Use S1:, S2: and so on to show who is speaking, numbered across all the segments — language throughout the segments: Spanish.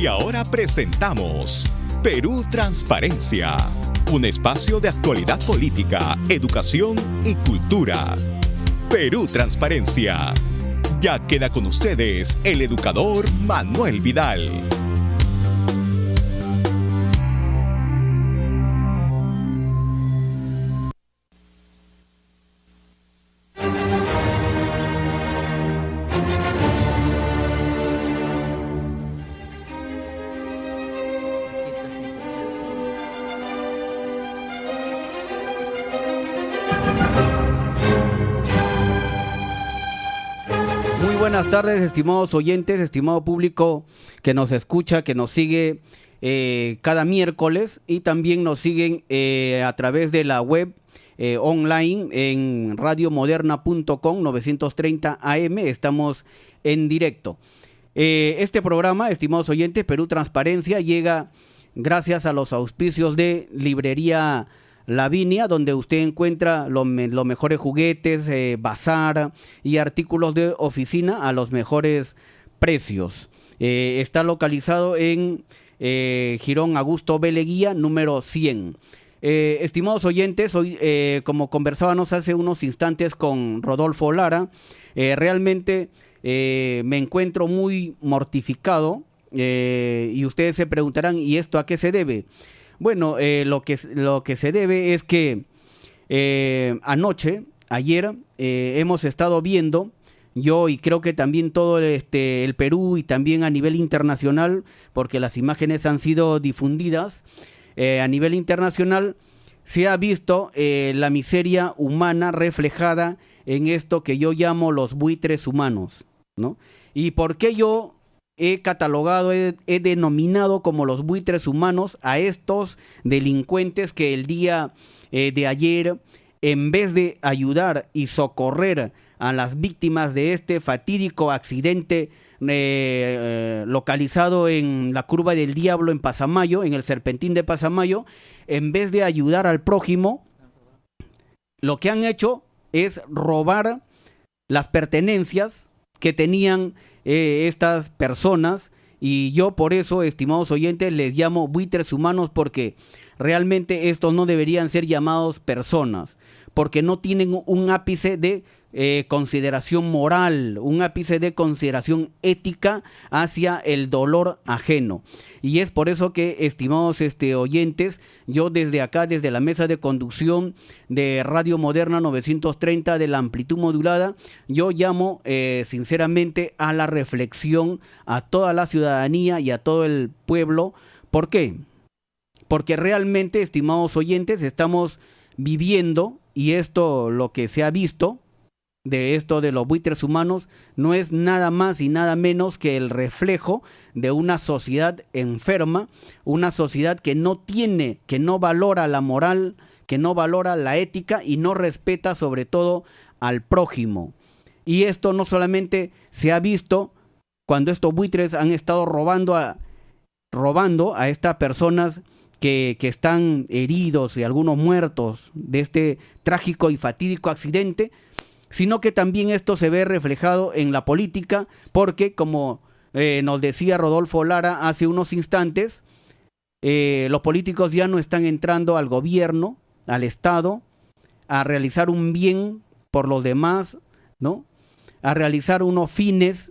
S1: Y ahora presentamos Perú Transparencia, un espacio de actualidad política, educación y cultura. Perú Transparencia. Ya queda con ustedes el educador Manuel Vidal.
S2: Buenas tardes, estimados oyentes, estimado público que nos escucha, que nos sigue cada miércoles y también nos siguen a través de la web online en radiomoderna.com 930 AM. Estamos en directo. Este programa, estimados oyentes, Perú Transparencia, llega gracias a los auspicios de Librería Lavinia, donde usted encuentra los mejores juguetes, bazar y artículos de oficina a los mejores precios. Está localizado en Jirón Augusto B. Leguía, número 100. Estimados oyentes, hoy, como conversábamos hace unos instantes con Rodolfo Lara, realmente me encuentro muy mortificado y ustedes se preguntarán, ¿y esto a qué se debe? Bueno, lo que se debe es que ayer, hemos estado viendo, yo y creo que también todo el Perú y también a nivel internacional, porque las imágenes han sido difundidas a nivel internacional, se ha visto la miseria humana reflejada en esto que yo llamo los buitres humanos, ¿no? ¿Y por qué yo he catalogado, he denominado como los buitres humanos a estos delincuentes que el día de ayer, en vez de ayudar y socorrer a las víctimas de este fatídico accidente localizado en la Curva del Diablo en Pasamayo, en el Serpentín de Pasamayo, en vez de ayudar al prójimo, lo que han hecho es robar las pertenencias que tenían estas personas, y yo por eso, estimados oyentes, les llamo buitres humanos, porque realmente estos no deberían ser llamados personas, porque no tienen un ápice de consideración moral, un ápice de consideración ética hacia el dolor ajeno. Y es por eso que, estimados oyentes, yo desde acá, desde la mesa de conducción de Radio Moderna 930 de la amplitud modulada, yo llamo sinceramente a la reflexión a toda la ciudadanía y a todo el pueblo. ¿Por qué? Porque realmente, estimados oyentes, estamos viviendo, y esto lo que se ha visto de esto de los buitres humanos no es nada más y nada menos que el reflejo de una sociedad enferma, una sociedad que no valora la moral, que no valora la ética y no respeta sobre todo al prójimo. Y esto no solamente se ha visto cuando estos buitres han estado robando a estas personas que están heridos y algunos muertos de este trágico y fatídico accidente, sino que también esto se ve reflejado en la política, porque como nos decía Rodolfo Lara hace unos instantes, los políticos ya no están entrando al gobierno, al Estado, a realizar un bien por los demás, ¿no? A realizar unos fines,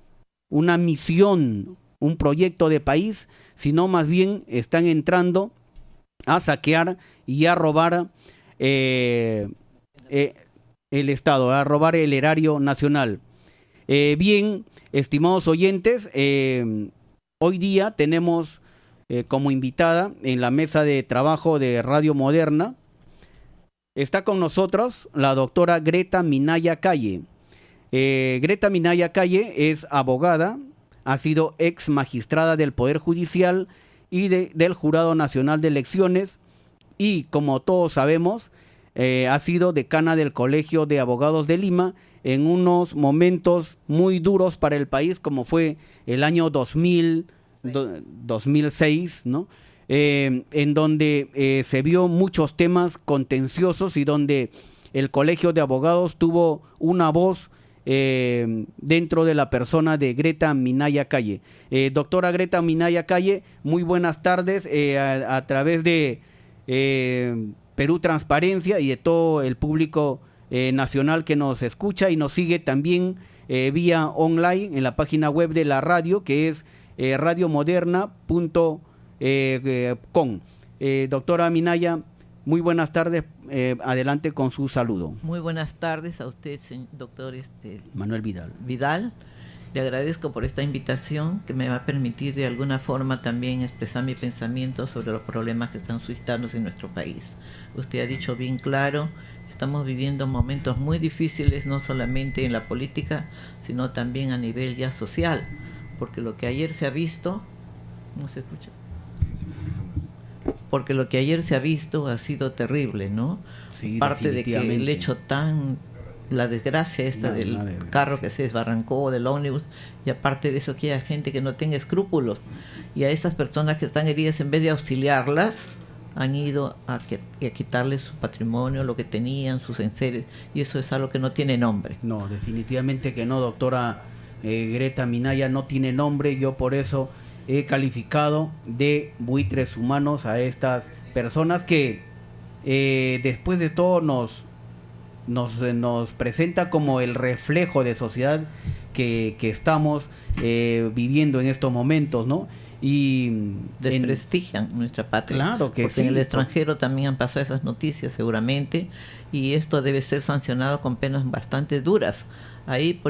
S2: una misión, un proyecto de país, sino más bien están entrando a saquear y a robar el Estado, a robar el erario nacional. Bien, estimados oyentes, hoy día tenemos como invitada en la mesa de trabajo de Radio Moderna, está con nosotros la doctora Greta Minaya Calle. Greta Minaya Calle es abogada, ha sido ex magistrada del Poder Judicial y del Jurado Nacional de Elecciones, y como todos sabemos, ha sido decana del Colegio de Abogados de Lima en unos momentos muy duros para el país, como fue el año 2006, ¿no? En donde se vio muchos temas contenciosos y donde el Colegio de Abogados tuvo una voz dentro de la persona de Greta Minaya Calle. Doctora Greta Minaya Calle, muy buenas tardes. A través de Perú Transparencia y de todo el público nacional que nos escucha y nos sigue también vía online en la página web de la radio, que es radiomoderna.com. Doctora Minaya, muy buenas tardes, adelante con su saludo.
S3: Muy buenas tardes a usted, doctor
S2: Manuel
S3: Vidal. Le agradezco por esta invitación que me va a permitir de alguna forma también expresar mi pensamiento sobre los problemas que están suscitándose en nuestro país. Usted ha dicho bien claro, estamos viviendo momentos muy difíciles, no solamente en la política, sino también a nivel ya social, porque lo que ayer se ha visto, ¿no se escucha? Porque lo que ayer se ha visto ha sido terrible, ¿no?
S2: Sí,
S3: parte de que el hecho la desgracia del carro que se desbarrancó, del ómnibus, y aparte de eso que haya gente que no tenga escrúpulos, y a esas personas que están heridas, en vez de auxiliarlas, han ido a quitarles su patrimonio, lo que tenían, sus enseres, y eso es algo que no tiene nombre.
S2: No, definitivamente que no, doctora Greta Minaya, no tiene nombre. Yo por eso he calificado de buitres humanos a estas personas que después de todo nos presenta como el reflejo de sociedad que estamos viviendo en estos momentos, ¿no? Y
S3: desprestigian nuestra patria.
S2: Claro que
S3: porque
S2: sí,
S3: en el extranjero también han pasado esas noticias seguramente, y esto debe ser sancionado con penas bastante duras. Ahí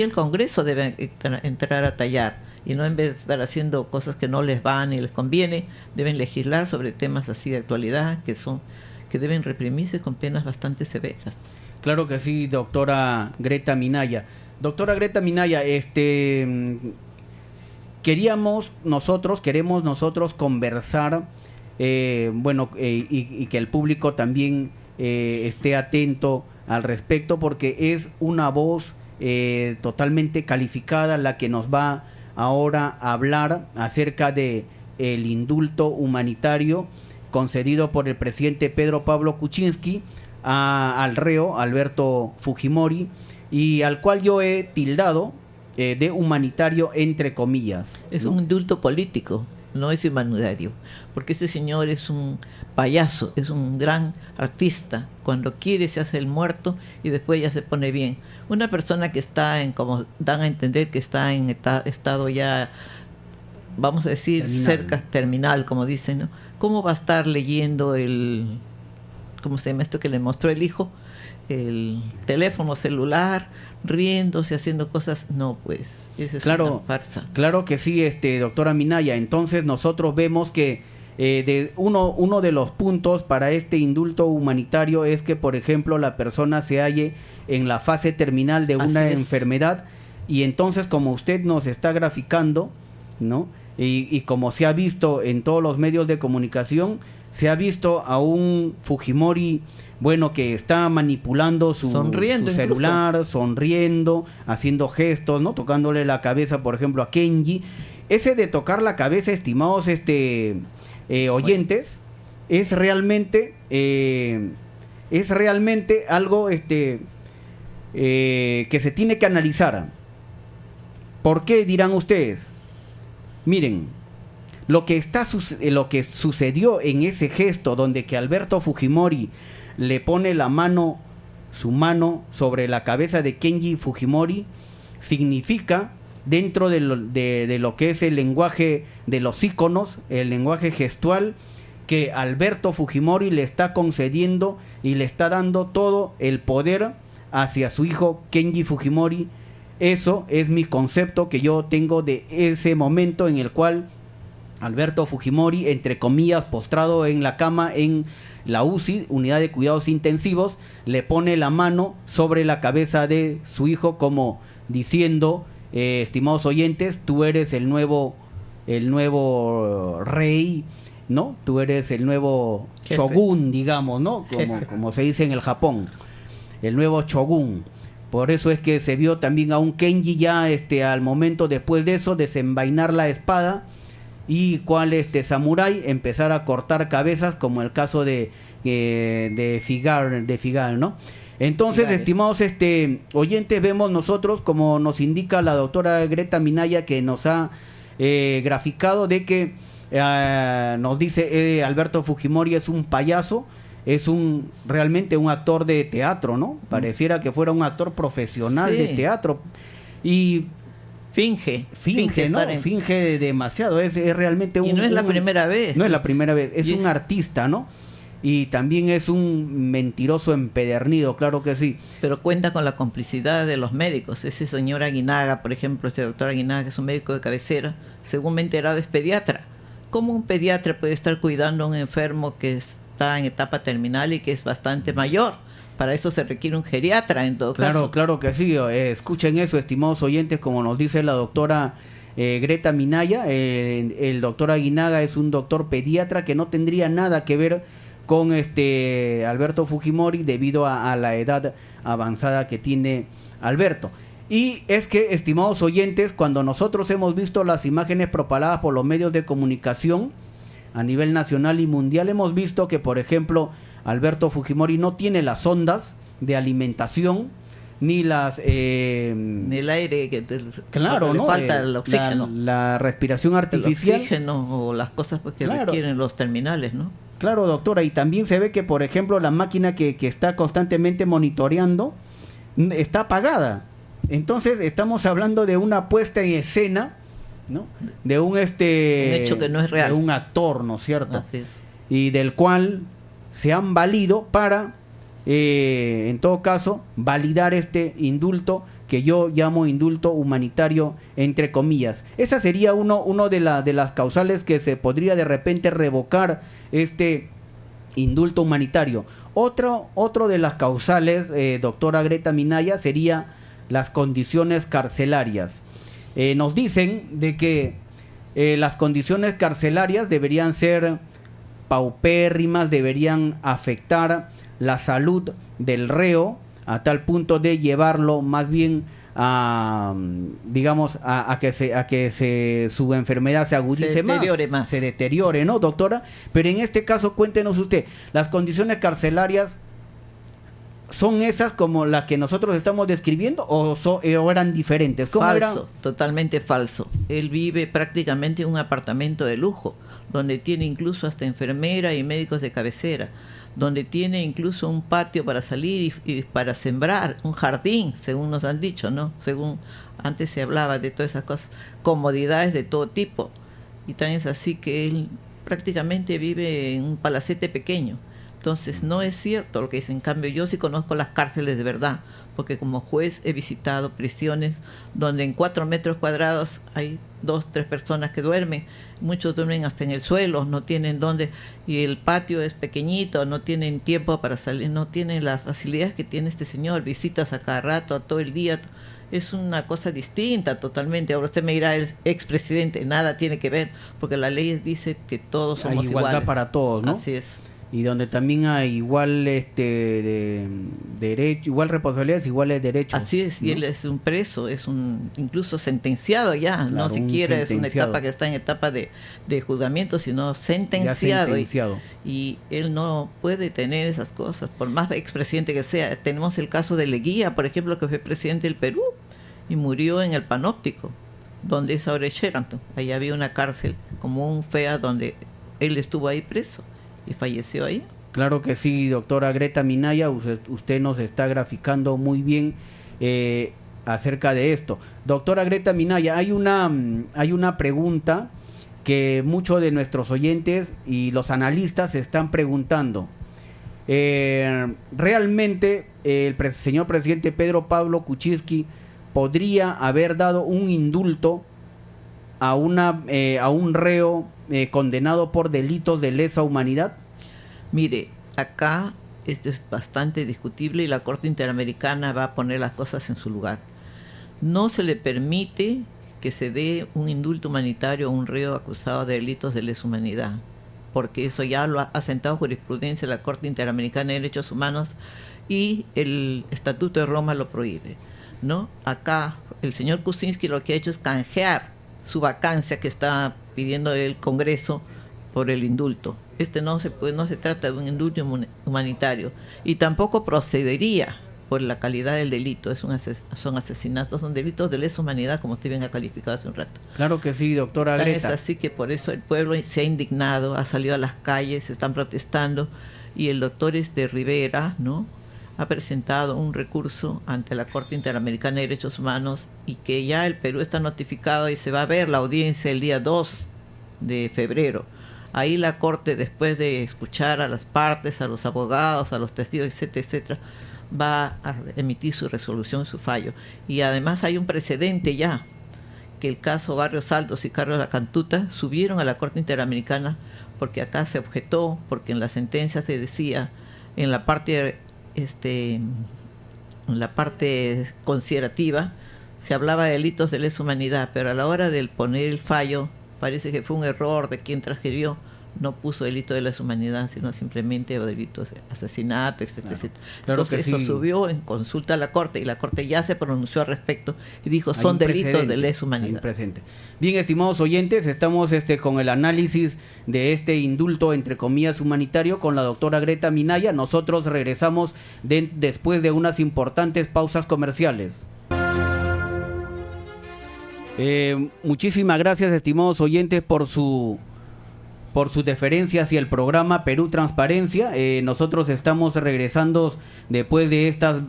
S3: el Congreso debe entrar a tallar, y no, en vez de estar haciendo cosas que no les van ni les conviene, deben legislar sobre temas así de actualidad que deben reprimirse con penas bastante severas.
S2: Claro que sí, doctora Greta Minaya. Doctora Greta Minaya, queremos nosotros conversar, y que el público también esté atento al respecto, porque es una voz totalmente calificada la que nos va ahora a hablar acerca de el indulto humanitario concedido por el presidente Pedro Pablo Kuczynski al reo Alberto Fujimori, y al cual yo he tildado de humanitario entre comillas.
S3: Es un indulto político, no es humanitario, porque ese señor es un payaso, es un gran artista. Cuando quiere se hace el muerto y después ya se pone bien. Una persona que está como dan a entender que está en estado ya, vamos a decir, terminal, como dicen, ¿no? ¿Cómo va a estar leyendo ¿cómo se llama esto que le mostró el hijo? El teléfono celular, riéndose, haciendo cosas. No, pues, eso es una farsa.
S2: Claro que sí, doctora Minaya. Entonces nosotros vemos que uno de los puntos para este indulto humanitario es que, por ejemplo, la persona se halle en la fase terminal de una enfermedad, y entonces, como usted nos está graficando, ¿no? Y como se ha visto en todos los medios de comunicación, se ha visto a un Fujimori, que está manipulando su celular, sonriendo, haciendo gestos, ¿no? Tocándole la cabeza, por ejemplo, a Kenji. Ese de tocar la cabeza, estimados oyentes, es realmente algo que se tiene que analizar. ¿Por qué, dirán ustedes? Miren, lo que sucedió en ese gesto donde que Alberto Fujimori le pone su mano sobre la cabeza de Kenji Fujimori, significa, dentro de lo que es el lenguaje de los íconos, el lenguaje gestual, que Alberto Fujimori le está concediendo y le está dando todo el poder hacia su hijo Kenji Fujimori. Eso es mi concepto que yo tengo de ese momento en el cual Alberto Fujimori, entre comillas, postrado en la cama en la UCI, Unidad de Cuidados Intensivos, le pone la mano sobre la cabeza de su hijo, como diciendo, estimados oyentes, tú eres el nuevo rey, ¿no? Tú eres el nuevo shogun, digamos, ¿no? Como se dice en el Japón, el nuevo shogun. Por eso es que se vio también a un Kenji ya al momento después de eso desenvainar la espada y cual samurái empezar a cortar cabezas, como el caso de Figar, ¿no? Entonces,
S3: Vale.
S2: estimados oyentes, vemos nosotros, como nos indica la doctora Greta Minaya, que nos ha graficado de que nos dice Alberto Fujimori es un payaso, es realmente un actor de teatro, ¿no? Pareciera que fuera un actor profesional de teatro. Y
S3: finge,
S2: ¿no?
S3: estar en...
S2: Finge demasiado, es realmente
S3: y no es la primera vez.
S2: No es la primera vez, es
S3: Y
S2: un artista, ¿no? Y también es un mentiroso empedernido, claro que sí.
S3: Pero cuenta con la complicidad de los médicos. Ese señor Aguinaga, por ejemplo, ese doctor Aguinaga, que es un médico de cabecera, según me he enterado, es pediatra. ¿Cómo un pediatra puede estar cuidando a un enfermo que está en etapa terminal y que es bastante mayor? Para eso se requiere un geriatra, en todo caso.
S2: Claro que sí. Escuchen eso, estimados oyentes, como nos dice la doctora Greta Minaya. El doctor Aguinaga es un doctor pediatra que no tendría nada que ver con Alberto Fujimori debido a la edad avanzada que tiene Alberto. Y es que, estimados oyentes, cuando nosotros hemos visto las imágenes propaladas por los medios de comunicación a nivel nacional y mundial, hemos visto que, por ejemplo, Alberto Fujimori no tiene las sondas de alimentación ni las
S3: ni el aire que
S2: claro,
S3: le
S2: ¿no?
S3: falta el oxígeno,
S2: la respiración artificial,
S3: el oxígeno o las cosas pues, que
S2: claro,
S3: requieren los terminales, ¿no?
S2: Claro, doctora, y también se ve que, por ejemplo, la máquina que está constantemente monitoreando está apagada. Entonces estamos hablando de una puesta en escena, ¿no? De un
S3: hecho que no es real,
S2: de un actor, ¿no es cierto?
S3: Así es.
S2: Y del cual se han valido para en todo caso validar este indulto que yo llamo indulto humanitario entre comillas. Esa sería uno de las causales que se podría de repente revocar este indulto humanitario. Otro de las causales, doctora Greta Minaya, sería las condiciones carcelarias. Nos dicen de que las condiciones carcelarias deberían ser paupérrimas, deberían afectar la salud del reo a tal punto de llevarlo más bien a, digamos, a que su enfermedad se agudice más, se deteriore, ¿no, doctora? Pero en este caso, cuéntenos usted, las condiciones carcelarias ¿son esas como las que nosotros estamos describiendo o eran diferentes? ¿Cómo
S3: falso,
S2: eran?
S3: Totalmente falso. Él vive prácticamente en un apartamento de lujo, donde tiene incluso hasta enfermera y médicos de cabecera, donde tiene incluso un patio para salir y para sembrar, un jardín, según nos han dicho, ¿no? Según antes se hablaba de todas esas cosas, comodidades de todo tipo. Y tan es así que él prácticamente vive en un palacete pequeño. Entonces no es cierto lo que dice. En cambio, yo sí conozco las cárceles de verdad, porque como juez he visitado prisiones donde en 4 metros cuadrados hay 2, 3 personas que duermen. Muchos duermen hasta en el suelo, no tienen dónde, y el patio es pequeñito, no tienen tiempo para salir, no tienen las facilidades que tiene este señor, visitas a cada rato, todo el día. Es una cosa distinta totalmente. Ahora usted me dirá, el expresidente, nada tiene que ver, porque la ley dice que todos somos iguales. Hay
S2: igualdad para todos, ¿no?
S3: Así es.
S2: Y donde también hay igual derecho, igual responsabilidades, iguales derechos.
S3: Así es, ¿no? Y él es un preso, es incluso sentenciado ya,
S2: claro,
S3: no siquiera es una etapa que está en etapa de juzgamiento, sino sentenciado. Y él no puede tener esas cosas, por más expresidente que sea. Tenemos el caso de Leguía, por ejemplo, que fue presidente del Perú y murió en el Panóptico, donde es ahora Sheraton. Ahí había una cárcel como un FEA donde él estuvo ahí preso y falleció ahí.
S2: Claro que sí, doctora Greta Minaya, usted nos está graficando muy bien acerca de esto. Doctora Greta Minaya, hay una pregunta que muchos de nuestros oyentes y los analistas se están preguntando. ¿Realmente el señor presidente Pedro Pablo Kuczynski podría haber dado un indulto a un reo condenado por delitos de lesa humanidad?
S3: Mire, acá esto es bastante discutible y la Corte Interamericana va a poner las cosas en su lugar. No se le permite que se dé un indulto humanitario a un reo acusado de delitos de lesa humanidad, porque eso ya lo ha sentado jurisprudencia la Corte Interamericana de Derechos Humanos y el Estatuto de Roma lo prohíbe, ¿no? Acá el señor Kuczynski lo que ha hecho es canjear su vacancia que está pidiendo el Congreso por el indulto. No se trata de un indulto humanitario y tampoco procedería por la calidad del delito. Son asesinatos, son delitos de lesa humanidad, como usted bien ha calificado hace un rato.
S2: Claro que sí, doctora Greta.
S3: Es así que por eso el pueblo se ha indignado, ha salido a las calles, se están protestando, y el doctor Rivera, ¿no?, ha presentado un recurso ante la Corte Interamericana de Derechos Humanos, y que ya el Perú está notificado y se va a ver la audiencia el día 2 de febrero. Ahí la Corte, después de escuchar a las partes, a los abogados, a los testigos, etcétera, etcétera, va a emitir su resolución, su fallo. Y además hay un precedente ya, que el caso Barrios Altos y Carlos La Cantuta subieron a la Corte Interamericana, porque acá se objetó, porque en la sentencia se decía, en la parte considerativa, se hablaba de delitos de lesa humanidad, pero a la hora de poner el fallo, parece que fue un error de quien transcribió, no puso delito de lesa humanidad, sino simplemente delitos de asesinato, etcétera, etcétera.
S2: Claro.
S3: Entonces eso subió en consulta a la Corte, y la Corte ya se pronunció al respecto y dijo
S2: Hay
S3: son
S2: un
S3: delitos de lesa
S2: Hay un
S3: humanidad.
S2: precedente. Bien, estimados oyentes, estamos con el análisis de este indulto, entre comillas, humanitario, con la doctora Greta Minaya. Nosotros regresamos después de unas importantes pausas comerciales. Muchísimas gracias, estimados oyentes, por su deferencia hacia el programa Perú Transparencia. Nosotros estamos regresando después de estas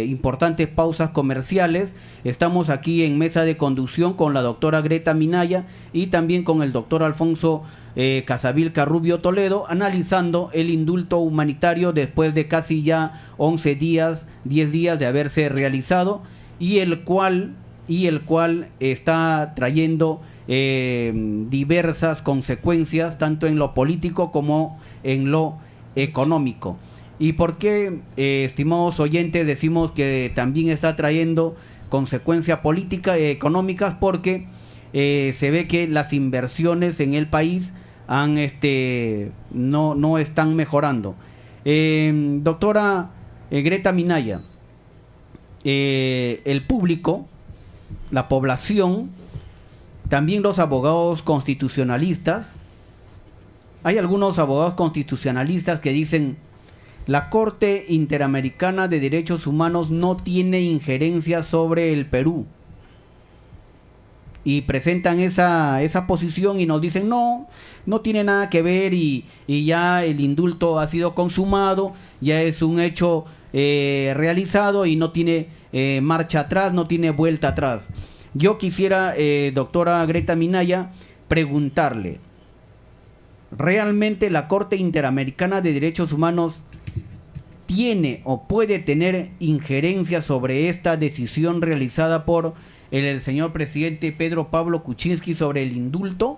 S2: importantes pausas comerciales. Estamos aquí en mesa de conducción con la doctora Greta Minaya y también con el doctor Alfonso Casavilca Rubio Toledo, analizando el indulto humanitario después de casi ya 11 días, 10 días de haberse realizado, y el cual está trayendo diversas consecuencias, tanto en lo político como en lo económico. ¿Y por qué, estimados oyentes, decimos que también está trayendo consecuencias políticas y económicas? Porque se ve que las inversiones en el país no están mejorando. Doctora Greta Minaya, el público, la población, también los abogados constitucionalistas, hay algunos abogados constitucionalistas que dicen: la Corte Interamericana de Derechos Humanos no tiene injerencia sobre el Perú, y presentan esa posición y nos dicen no tiene nada que ver, y ya el indulto ha sido consumado, ya es un hecho realizado y no tiene marcha atrás, no tiene vuelta atrás. Yo quisiera, doctora Greta Minaya, preguntarle: ¿realmente la Corte Interamericana de Derechos Humanos tiene o puede tener injerencia sobre esta decisión realizada por el señor presidente Pedro Pablo Kuczynski sobre el indulto,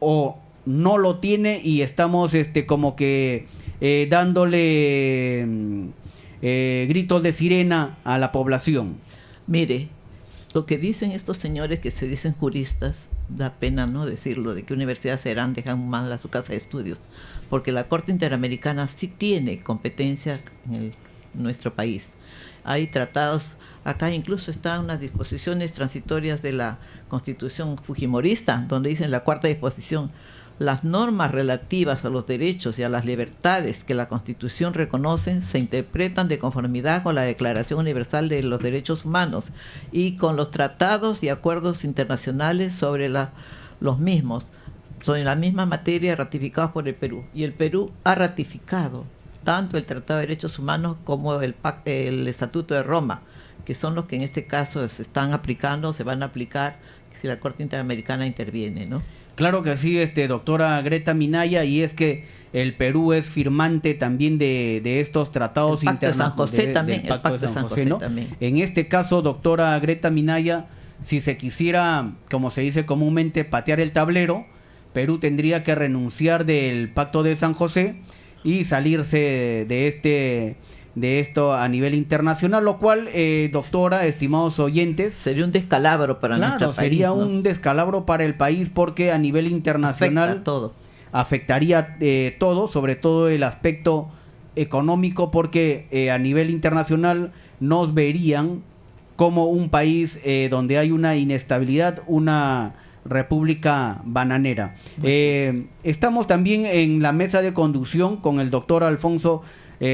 S2: o no lo tiene y estamos como que dándole gritos de sirena a la población?
S3: Mire, lo que dicen estos señores que se dicen juristas, da pena no decirlo, de que Universidad Serán dejan mal a su casa de estudios, porque la Corte Interamericana sí tiene competencia en nuestro país. Hay tratados, acá incluso están unas disposiciones transitorias de la Constitución fujimorista, donde dicen la cuarta disposición: las normas relativas a los derechos y a las libertades que la Constitución reconoce se interpretan de conformidad con la Declaración Universal de los Derechos Humanos y con los tratados y acuerdos internacionales sobre los mismos, sobre la misma materia ratificados por el Perú. Y el Perú ha ratificado tanto el Tratado de Derechos Humanos como el Estatuto de Roma, que son los que en este caso se están aplicando, se van a aplicar si la Corte Interamericana interviene, ¿no?
S2: Claro que sí, doctora Greta Minaya, y es que el Perú es firmante también de estos tratados internacionales.
S3: El Pacto de San José también.
S2: En este caso, doctora Greta Minaya, si se quisiera, como se dice comúnmente, patear el tablero, Perú tendría que renunciar del Pacto de San José y salirse de esto a nivel internacional, lo cual, doctora, estimados oyentes,
S3: sería un descalabro para nuestro país.
S2: Sería, ¿no?, un descalabro para el país, porque a nivel internacional afectaría todo, sobre todo el aspecto económico, porque a nivel internacional nos verían como un país donde hay una inestabilidad, una república bananera. Estamos también en la mesa de conducción con el doctor Alfonso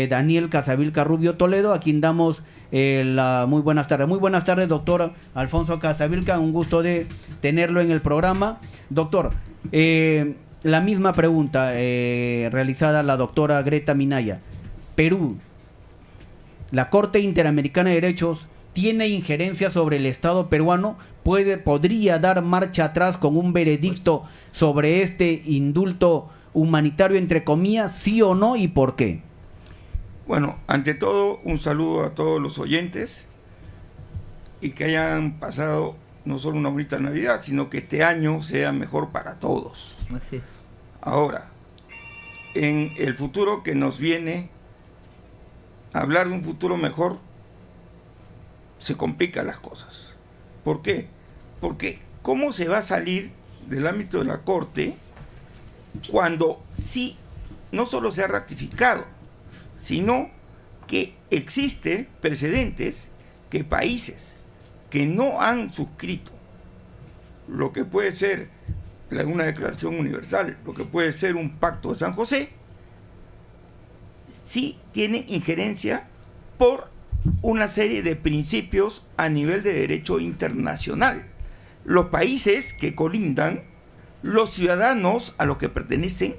S2: Daniel Casavilca Rubio Toledo, a quien damos muy buenas tardes. Muy buenas tardes, doctor Alfonso Casavilca, un gusto de tenerlo en el programa. Doctor, la misma pregunta realizada a la doctora Greta Minaya. Perú, la Corte Interamericana de Derechos, ¿tiene injerencia sobre el Estado peruano? ¿Podría dar marcha atrás con un veredicto sobre este indulto humanitario, entre comillas, sí o no, y por qué?
S4: Bueno, ante todo, un saludo a todos los oyentes y que hayan pasado no solo una bonita Navidad, sino que este año sea mejor para todos.
S3: Así es.
S4: Ahora, en el futuro que nos viene, hablar de un futuro mejor se complican las cosas. ¿Por qué? Porque ¿cómo se va a salir del ámbito de la Corte cuando sí no solo se ha ratificado, sino que existen precedentes que países que no han suscrito lo que puede ser una declaración universal, lo que puede ser un pacto de San José, sí tienen injerencia por una serie de principios a nivel de derecho internacional. Los países que colindan, los ciudadanos a los que pertenecen,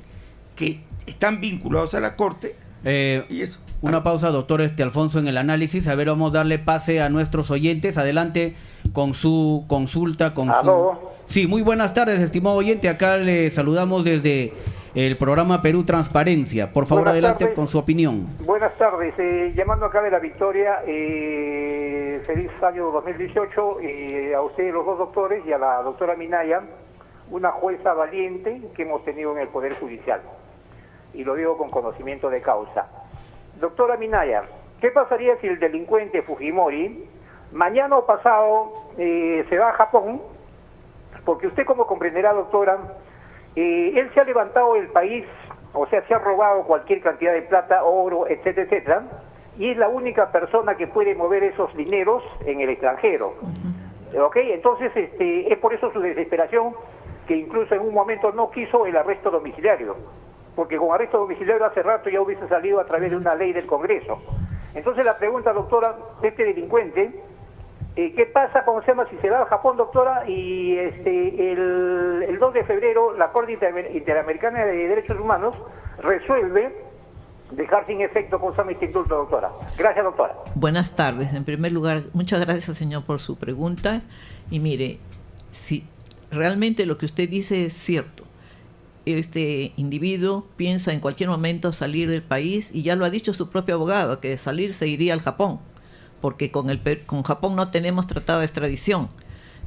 S4: que están vinculados a la Corte, y eso.
S2: Una pausa, doctor Alfonso, en el análisis. A ver, vamos a darle pase a nuestros oyentes. Adelante con su consulta. Sí, muy buenas tardes, estimado oyente. Acá le saludamos desde el programa Perú Transparencia. Por favor, adelante con su opinión.
S5: Buenas tardes. Llamando acá de La Victoria, feliz año 2018 a ustedes los dos doctores y a la doctora Minaya, una jueza valiente que hemos tenido en el Poder Judicial. Y lo digo con conocimiento de causa. Doctora Minaya, ¿qué pasaría si el delincuente Fujimori mañana o pasado se va a Japón? Porque usted, como comprenderá, doctora, él se ha levantado el país, o sea, se ha robado cualquier cantidad de plata, oro, etcétera, etcétera, y es la única persona que puede mover esos dineros en el extranjero. ¿Ok? Entonces, es por eso su desesperación, que incluso en un momento no quiso el arresto domiciliario, porque con arresto domiciliario hace rato ya hubiese salido a través de una ley del Congreso. Entonces la pregunta, doctora, de este delincuente, ¿qué pasa si se va a Japón, doctora? Y el 2 de febrero la Corte Interamericana de Derechos Humanos resuelve dejar sin efecto con este indulto, doctora. Gracias, doctora.
S3: Buenas tardes. En primer lugar, muchas gracias, señor, por su pregunta. Y mire, si realmente lo que usted dice es cierto, este individuo piensa en cualquier momento salir del país, y ya lo ha dicho su propio abogado, que de salir se iría al Japón, porque con Japón no tenemos tratado de extradición.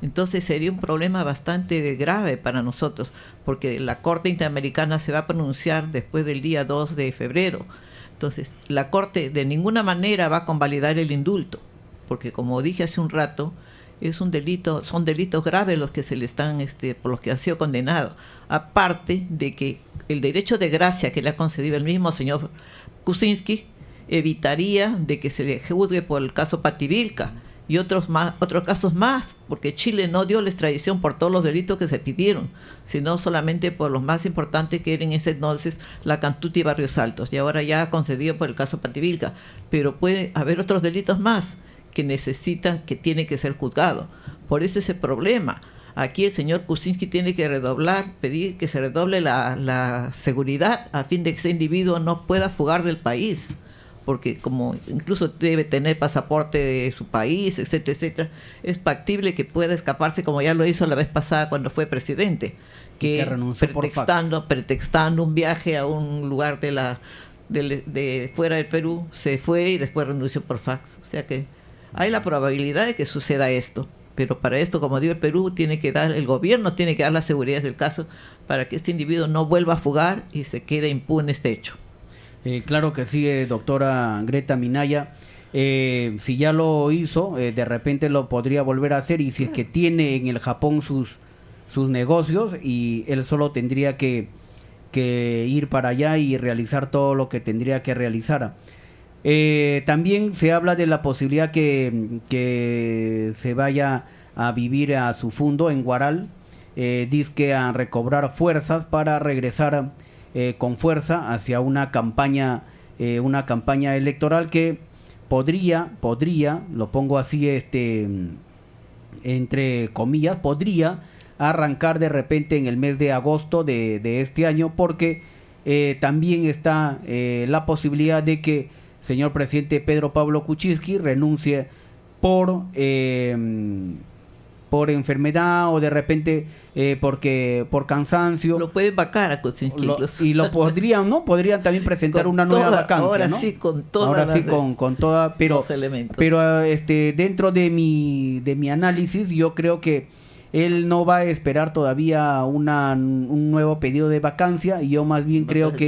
S3: Entonces sería un problema bastante grave para nosotros, porque la Corte Interamericana se va a pronunciar después del día 2 de febrero. Entonces la Corte de ninguna manera va a convalidar el indulto, porque como dije hace un rato, es un delito, son delitos graves los que se le están, por los que ha sido condenado. Aparte de que el derecho de gracia que le ha concedido el mismo señor Kuczynski evitaría de que se le juzgue por el caso Pativilca y otros casos más, porque Chile no dio la extradición por todos los delitos que se pidieron, sino solamente por los más importantes, que eran en ese entonces la Cantuta y Barrios Altos, y ahora ya ha concedido por el caso Pativilca, pero puede haber otros delitos más que tiene que ser juzgado. Por eso ese problema. Aquí el señor Kuczynski tiene que pedir que se redoble la seguridad a fin de que ese individuo no pueda fugar del país, porque como incluso debe tener pasaporte de su país, etcétera, etcétera, es factible que pueda escaparse, como ya lo hizo la vez pasada cuando fue presidente, que pretextando un viaje a un lugar de fuera del Perú, se fue y después renunció por fax. O sea que hay la probabilidad de que suceda esto, pero para esto, como digo, el gobierno tiene que dar las seguridades del caso para que este individuo no vuelva a fugar y se quede impune este hecho.
S2: Claro que sí, doctora Greta Minaya. Si ya lo hizo, de repente lo podría volver a hacer, y si es que tiene en el Japón sus negocios, y él solo tendría que ir para allá y realizar todo lo que tendría que realizar. También se habla de la posibilidad que se vaya a vivir a su fundo en Huaral, dizque a recobrar fuerzas para regresar con fuerza hacia una campaña una campaña electoral que podría, lo pongo así, entre comillas, podría arrancar de repente en el mes de agosto de este año, porque también está la posibilidad de que el señor presidente Pedro Pablo Kuczynski renuncie por enfermedad o de repente porque por cansancio.
S3: Lo pueden vacar a Kuczynski incluso.
S2: Y lo podrían, ¿no? Podrían también presentar una nueva vacancia,
S3: ahora
S2: ¿no?
S3: sí, con toda
S2: ahora sí, con toda, pero
S3: los elementos.
S2: Pero dentro de mi análisis, yo creo que él no va a esperar todavía un nuevo pedido de vacancia, y yo más bien creo que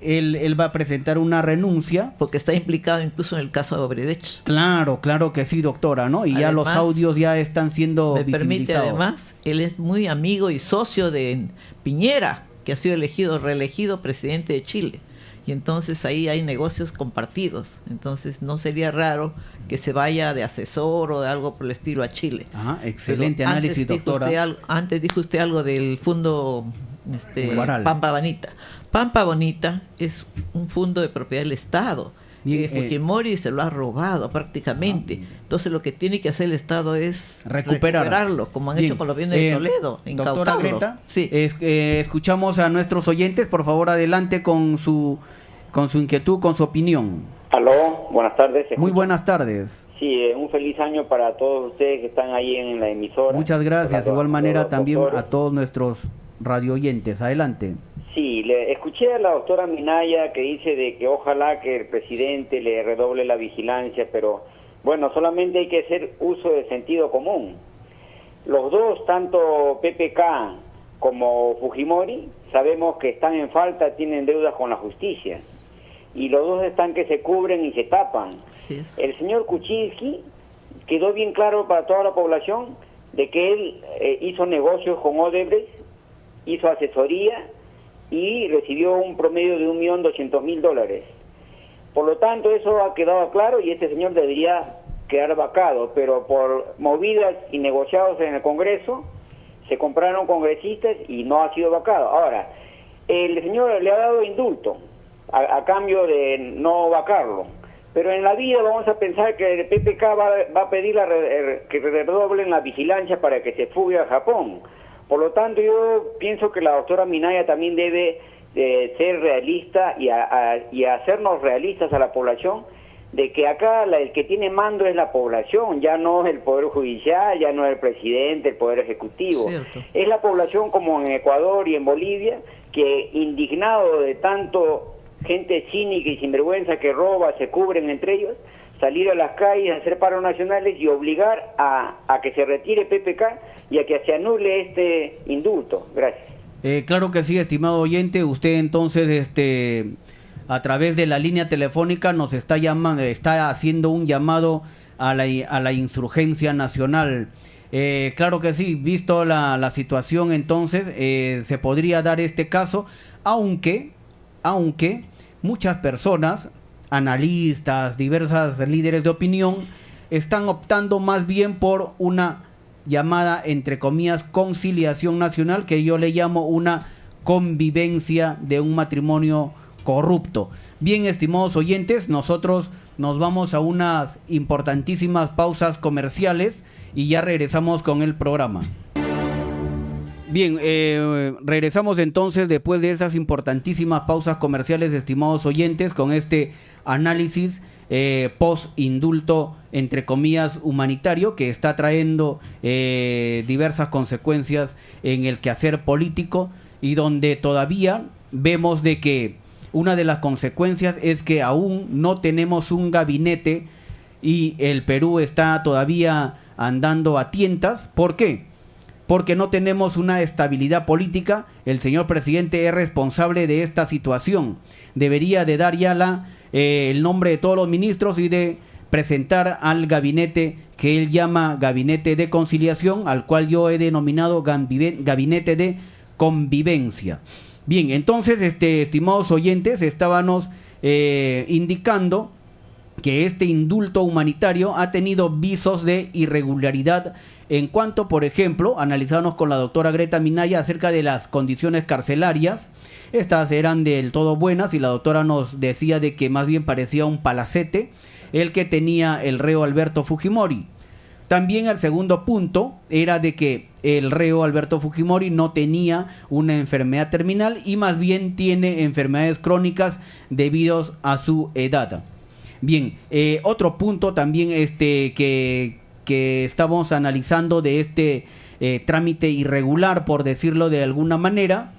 S2: él va a presentar una renuncia.
S3: Porque está implicado incluso en el caso de Obredech.
S2: Claro que sí, doctora, ¿no? Y además, ya los audios ya están siendo visibilizados.
S3: Permite, además, él es muy amigo y socio de Piñera, que ha sido reelegido presidente de Chile. Y entonces ahí hay negocios compartidos. Entonces no sería raro que se vaya de asesor o de algo por el estilo a Chile.
S2: Excelente análisis, doctora.
S3: Antes dijo usted algo del fondo Pampa Bonita. Pampa Bonita es un fondo de propiedad del Estado. Y Fujimori se lo ha robado prácticamente. Entonces lo que tiene que hacer el Estado es recuperarlo, como han hecho con los bienes de Toledo.
S2: Doctora Greta,
S3: sí.
S2: Escuchamos a nuestros oyentes. Por favor, adelante con su inquietud, con su opinión.
S6: Aló, buenas tardes.
S2: Muy buenas tardes.
S6: Sí, un feliz año para todos ustedes que están ahí en la emisora.
S2: Muchas gracias. De igual manera también a todos nuestros radio oyentes. Adelante.
S6: Sí, escuché a la doctora Minaya que dice de que ojalá que el presidente le redoble la vigilancia, pero bueno, solamente hay que hacer uso de sentido común. Los dos, tanto PPK como Fujimori, sabemos que están en falta, tienen deudas con la justicia. Y los dos están que se cubren y se tapan. El señor Kuczynski quedó bien claro para toda la población de que él hizo negocios con Odebrecht, hizo asesoría y recibió un promedio de $1.200.000. Por lo tanto, eso ha quedado claro y este señor debería quedar vacado, pero por movidas y negociados en el Congreso, se compraron congresistas y no ha sido vacado. Ahora, el señor le ha dado indulto a cambio de no vacarlo, pero en la vida vamos a pensar que el PPK va a pedir que redoblen la vigilancia para que se fugue a Japón. Por lo tanto, yo pienso que la doctora Minaya también debe ser realista y hacernos realistas a la población de que acá el que tiene mando es la población, ya no es el Poder Judicial, ya no es el presidente, el Poder Ejecutivo. Cierto. Es la población como en Ecuador y en Bolivia, que indignado de tanto gente cínica y sinvergüenza que roba, se cubren entre ellos, salir a las calles, hacer paros nacionales y obligar a que se retire PPK y a que se anule este indulto. Gracias.
S2: Claro que sí, estimado oyente. Usted entonces a través de la línea telefónica nos está llamando, está haciendo un llamado a la insurgencia nacional. Claro que sí, visto la situación entonces se podría dar este caso, aunque muchas personas, analistas, diversas líderes de opinión, están optando más bien por una llamada, entre comillas, conciliación nacional, que yo le llamo una convivencia de un matrimonio corrupto. Bien, estimados oyentes, nosotros nos vamos a unas importantísimas pausas comerciales y ya regresamos con el programa. Bien, regresamos entonces después de esas importantísimas pausas comerciales, estimados oyentes, con este análisis post-indulto, entre comillas, humanitario, que está trayendo diversas consecuencias en el quehacer político y donde todavía vemos de que una de las consecuencias es que aún no tenemos un gabinete y el Perú está todavía andando a tientas. ¿Por qué? Porque no tenemos una estabilidad política. El señor presidente es responsable de esta situación. Debería de dar ya el nombre de todos los ministros y de presentar al gabinete que él llama Gabinete de Conciliación, al cual yo he denominado Gabinete de Convivencia. Bien, entonces, estimados oyentes, estábamos indicando que este indulto humanitario ha tenido visos de irregularidad en cuanto, por ejemplo, analizamos con la doctora Greta Minaya acerca de las condiciones carcelarias. Estas eran del todo buenas y la doctora nos decía de que más bien parecía un palacete el que tenía el reo Alberto Fujimori. También el segundo punto era de que el reo Alberto Fujimori no tenía una enfermedad terminal y más bien tiene enfermedades crónicas debido a su edad. Bien, otro punto también que estamos analizando de este trámite irregular, por decirlo de alguna manera,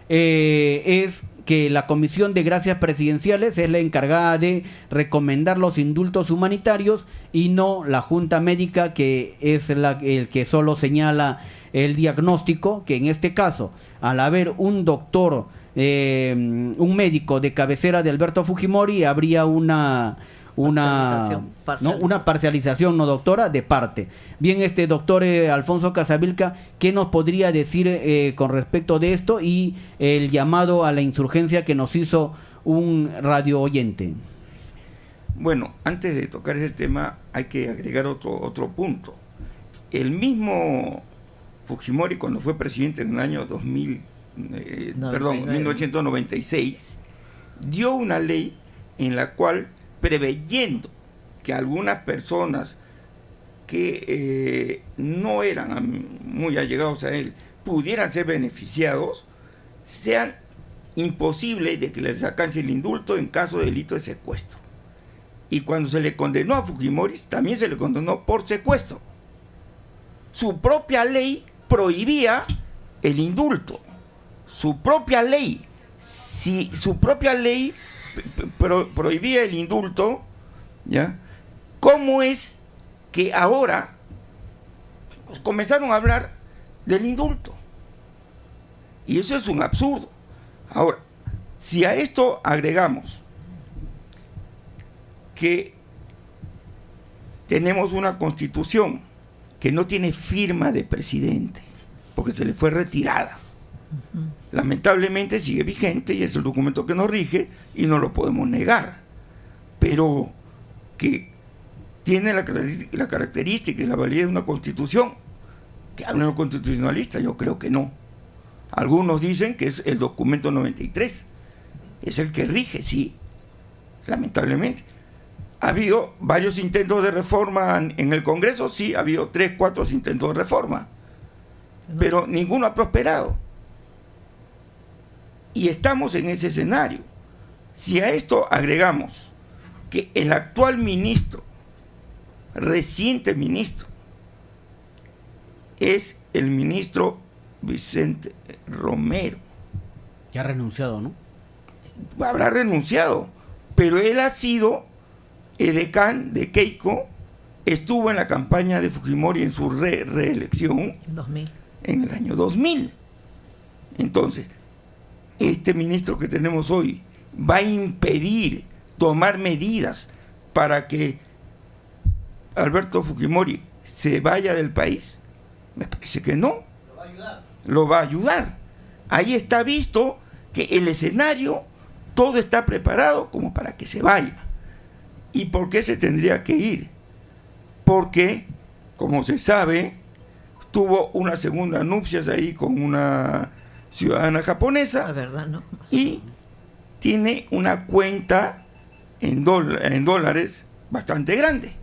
S2: es que la Comisión de Gracias Presidenciales es la encargada de recomendar los indultos humanitarios y no la Junta Médica, que es el que solo señala el diagnóstico, que en este caso, al haber un doctor, un médico de cabecera de Alberto Fujimori, habría una parcialización, ¿no, doctora? De parte. Bien, doctor Alfonso Casavilca, ¿qué nos podría decir con respecto de esto y el llamado a la insurgencia que nos hizo un radio oyente?
S4: Bueno, antes de tocar ese tema hay que agregar otro punto. El mismo Fujimori, cuando fue presidente en el año 1996, dio una ley en la cual, preveyendo que algunas personas que no eran muy allegados a él pudieran ser beneficiados, sean imposible de que les alcance el indulto en caso de delito de secuestro. Y cuando se le condenó a Fujimori, también se le condenó por secuestro. Su propia ley prohibía el indulto. Su propia ley. Si su propia ley prohibía el indulto, ¿ya? ¿Cómo es que ahora comenzaron a hablar del indulto? Y eso es un absurdo. Ahora, si a esto agregamos que tenemos una constitución que no tiene firma de presidente, porque se le fue retirada. Lamentablemente sigue vigente y es el documento que nos rige y no lo podemos negar, pero que tiene la característica y la validez de una constitución. ¿Que hablan los constitucionalistas? Yo creo que no. Algunos dicen que es el documento 93, es el que rige, sí, lamentablemente. ¿Ha habido varios intentos de reforma en el Congreso? Sí, ha habido 3, 4 intentos de reforma, pero ninguno ha prosperado. Y estamos en ese escenario. Si a esto agregamos que el actual ministro, reciente ministro, es el ministro Vicente Romero.
S2: Ya ha renunciado, ¿no?
S4: Habrá renunciado, pero él ha sido edecán de Keiko, estuvo en la campaña de Fujimori en su reelección
S3: 2000.
S4: En el año 2000. Entonces, este ministro que tenemos hoy va a impedir tomar medidas para que Alberto Fujimori se vaya del país. Me parece que no. Lo va a ayudar. Ahí está visto que el escenario, todo está preparado como para que se vaya. ¿Y por qué se tendría que ir? Porque, como se sabe, tuvo una segunda nupcias ahí con una ciudadana japonesa.
S3: La verdad, ¿no?
S4: Y tiene una cuenta en dólares bastante grande.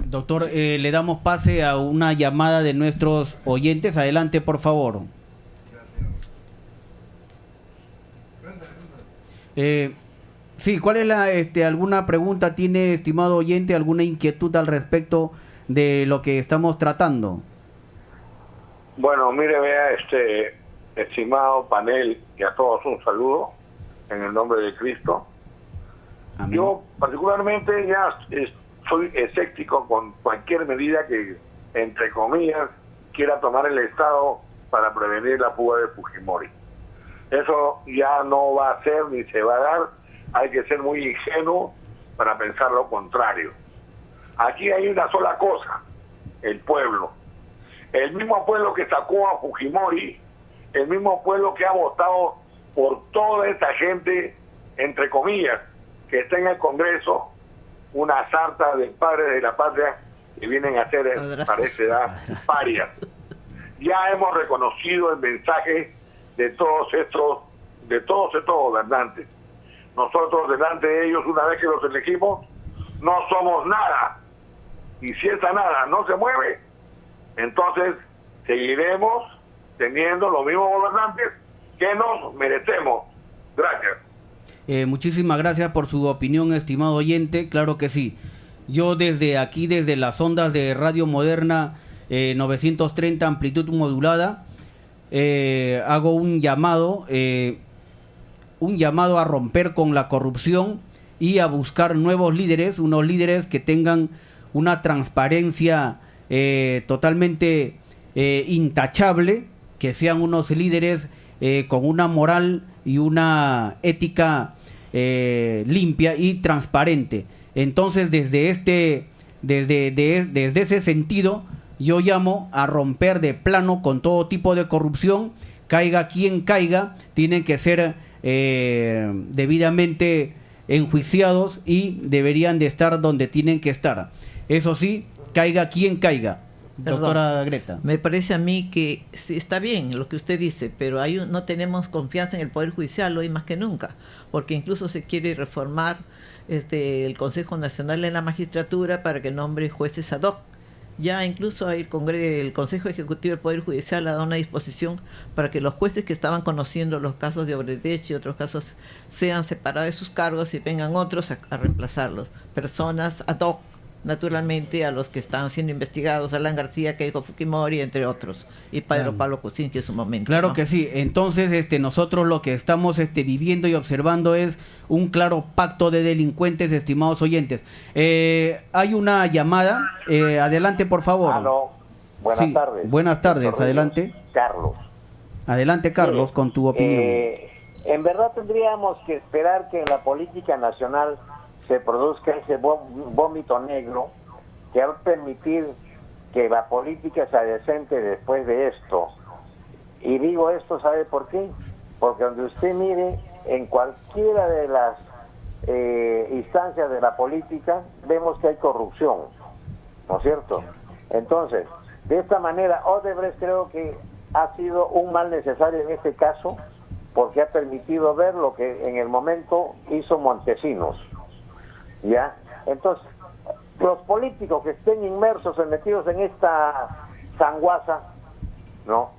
S2: Doctor, le damos pase a una llamada de nuestros oyentes. Adelante, por favor. Sí, ¿cuál es alguna pregunta tiene, estimado oyente, alguna inquietud al respecto de lo que estamos tratando?
S7: Bueno, mire, vea, estimado panel, y a todos un saludo en el nombre de Cristo. Amén. Yo particularmente ya soy escéptico con cualquier medida que, entre comillas, quiera tomar el Estado para prevenir la fuga de Fujimori. Eso ya no va a ser ni se va a dar. Hay que ser muy ingenuo para pensar lo contrario. Aquí hay una sola cosa: el pueblo. El mismo pueblo que sacó a Fujimori, el mismo pueblo que ha votado por toda esta gente, entre comillas, que está en el Congreso, una sarta de padres de la patria que vienen a ser, parece, parias. Ya hemos reconocido el mensaje de todos estos gobernantes. Nosotros delante de ellos, una vez que los elegimos, no somos nada. Y si esa nada no se mueve, entonces seguiremos teniendo los mismos gobernantes que nos merecemos. Gracias.
S2: Muchísimas gracias por su opinión, estimado oyente. Claro que sí. Yo desde aquí, desde las ondas de Radio Moderna 930 amplitud modulada, hago un llamado a romper con la corrupción y a buscar nuevos líderes, unos líderes que tengan una transparencia totalmente intachable, que sean unos líderes con una moral y una ética limpia y transparente. Entonces, desde ese sentido, yo llamo a romper de plano con todo tipo de corrupción. Caiga quien caiga, tienen que ser debidamente enjuiciados y deberían de estar donde tienen que estar. Eso sí, caiga quien caiga.
S3: Perdón,
S2: doctora Greta.
S3: Me parece a mí que sí, está bien lo que usted dice, pero no tenemos confianza en el Poder Judicial hoy más que nunca, porque incluso se quiere reformar el Consejo Nacional de la Magistratura para que nombre jueces ad hoc. Ya incluso el Consejo Ejecutivo del Poder Judicial ha dado una disposición para que los jueces que estaban conociendo los casos de Odebrecht y otros casos sean separados de sus cargos y vengan otros a reemplazarlos. Personas ad hoc, naturalmente, a los que están siendo investigados, Alan García, Keiko Fujimori, entre otros, y Pedro Pablo Kuczynski en su momento.
S2: Claro,
S3: ¿no?
S2: que sí. Entonces, nosotros lo que estamos viviendo y observando es un claro pacto de delincuentes, estimados oyentes. Hay una llamada. Adelante, por favor.
S8: Aló. Buenas tardes.
S2: Buenas tardes, adelante.
S8: Carlos.
S2: Adelante, Carlos, con tu opinión.
S8: En verdad tendríamos que esperar que en la política nacional se produzca ese vómito negro que va a permitir que la política sea decente después de esto. Y digo esto, ¿sabe por qué? Porque donde usted mire, en cualquiera de las instancias de la política, vemos que hay corrupción, ¿no es cierto? Entonces, de esta manera, Odebrecht creo que ha sido un mal necesario en este caso, porque ha permitido ver lo que en el momento hizo Montesinos. ¿Ya? Entonces, los políticos que estén inmersos, metidos en esta sanguaza, ¿no?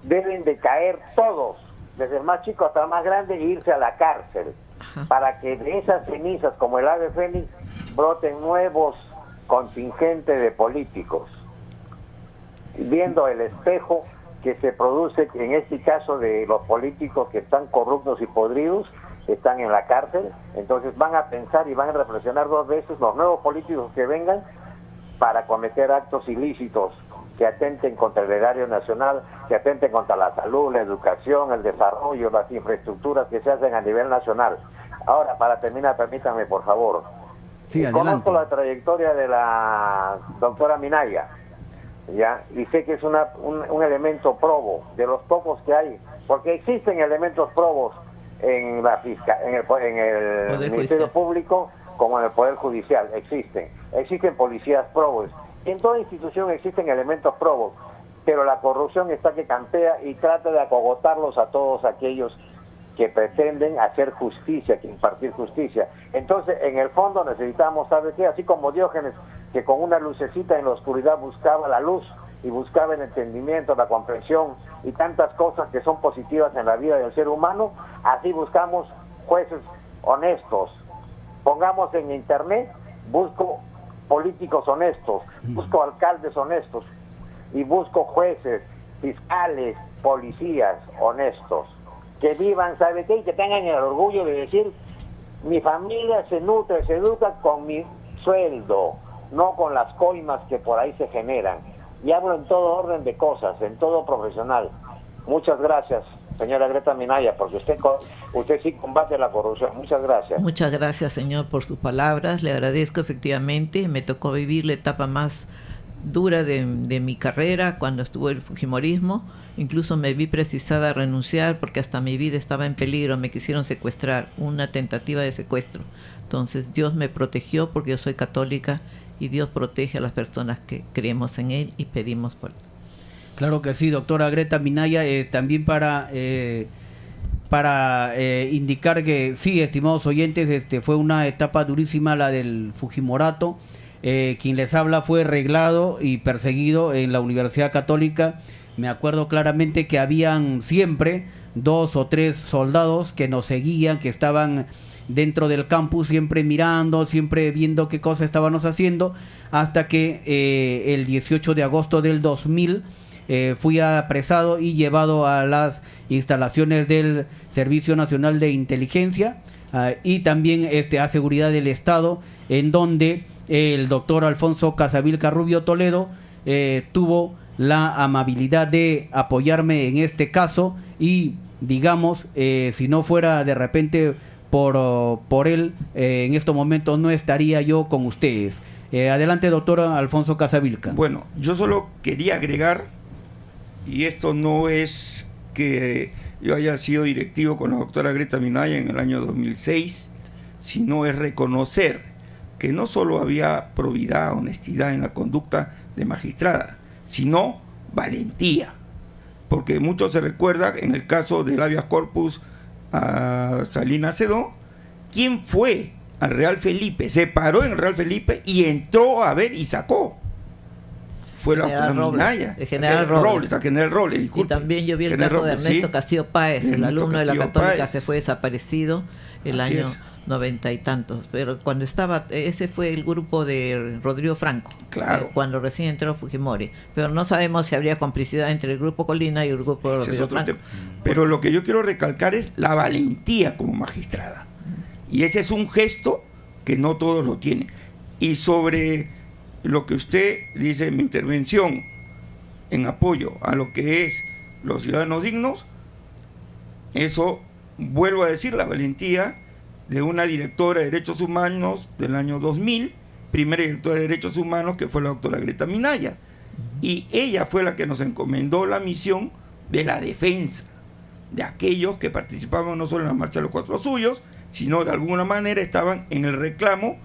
S8: Deben de caer todos, desde el más chico hasta el más grande, e irse a la cárcel, para que de esas cenizas, como el ave fénix, broten nuevos contingentes de políticos, viendo el espejo que se produce en este caso de los políticos que están corruptos y podridos, están en la cárcel. Entonces van a pensar y van a reflexionar dos veces los nuevos políticos que vengan para cometer actos ilícitos que atenten contra el erario nacional, que atenten contra la salud, la educación, el desarrollo, las infraestructuras que se hacen a nivel nacional. Ahora, para terminar, permítanme, por favor.
S2: Sí,
S8: conozco la trayectoria de la doctora Minaya, ¿ya? Y sé que es un elemento probo, de los pocos que hay, porque existen elementos probos en el Ministerio Público como en el Poder Judicial. Existen policías probos, en toda institución existen elementos probos, pero la corrupción está que campea y trata de acogotarlos a todos aquellos que pretenden hacer justicia, que impartir justicia. Entonces, en el fondo necesitamos, ¿sabe qué? Así como Diógenes, que con una lucecita en la oscuridad buscaba la luz y buscaba el entendimiento, la comprensión y tantas cosas que son positivas en la vida del ser humano, así buscamos jueces honestos. Pongamos en internet, busco políticos honestos, busco alcaldes honestos y busco jueces, fiscales, policías honestos, que vivan, ¿sabe qué? Y que tengan el orgullo de decir: mi familia se nutre, se educa con mi sueldo, no con las coimas que por ahí se generan. Y hablo en todo orden de cosas, en todo profesional. Muchas gracias, señora Greta Minaya, porque usted sí combate la corrupción. Muchas gracias.
S3: Muchas gracias, señor, por sus palabras. Le agradezco, efectivamente. Me tocó vivir la etapa más dura de mi carrera cuando estuvo el fujimorismo. Incluso me vi precisada a renunciar porque hasta mi vida estaba en peligro, me quisieron secuestrar, una tentativa de secuestro. Entonces Dios me protegió porque yo soy católica y Dios protege a las personas que creemos en Él y pedimos por Él.
S2: Claro que sí, doctora Greta Minaya, también para indicar que sí, estimados oyentes, fue una etapa durísima la del Fujimorato. Quien les habla fue reglado y perseguido en la Universidad Católica. Me acuerdo claramente que habían siempre 2 o 3 soldados que nos seguían, que estaban dentro del campus, siempre mirando, siempre viendo qué cosas estábamos haciendo, hasta que el 18 de agosto del 2000 fui apresado y llevado a las instalaciones del Servicio Nacional de Inteligencia y también a Seguridad del Estado, en donde el doctor Alfonso Casavilca Rubio Toledo tuvo la amabilidad de apoyarme en este caso y, digamos, si no fuera de repente por él, en estos momentos no estaría yo con ustedes. Adelante, doctor Alfonso Casavilca.
S4: Bueno, yo solo quería agregar, y esto no es que yo haya sido directivo con la doctora Greta Minaya en el año 2006, sino es reconocer que no solo había probidad, honestidad en la conducta de magistrada, sino valentía, porque mucho se recuerda en el caso del habeas corpus a Salinas Sedó, ¿quién fue al Real Felipe? Se paró en el Real Felipe y entró a ver y sacó. Fue la doctora Minaya,
S3: el general Robles,
S4: disculpe.
S3: Y también yo vi el caso de Ernesto Castillo Páez, el alumno de la Católica que fue desaparecido el año 90 y tantos, pero cuando estaba, ese fue el grupo de Rodrigo Franco,
S4: claro,
S3: cuando recién entró Fujimori, pero no sabemos si habría complicidad entre el grupo Colina y el grupo de Rodrigo Franco.
S4: Pero lo que yo quiero recalcar es la valentía como magistrada, y ese es un gesto que no todos lo tienen. Y sobre lo que usted dice en mi intervención en apoyo a lo que es los ciudadanos dignos, eso vuelvo a decir, la valentía de una directora de Derechos Humanos del año 2000, primera directora de Derechos Humanos, que fue la doctora Greta Minaya. Y ella fue la que nos encomendó la misión de la defensa de aquellos que participaban no solo en la Marcha de los Cuatro Suyos, sino de alguna manera estaban en el reclamo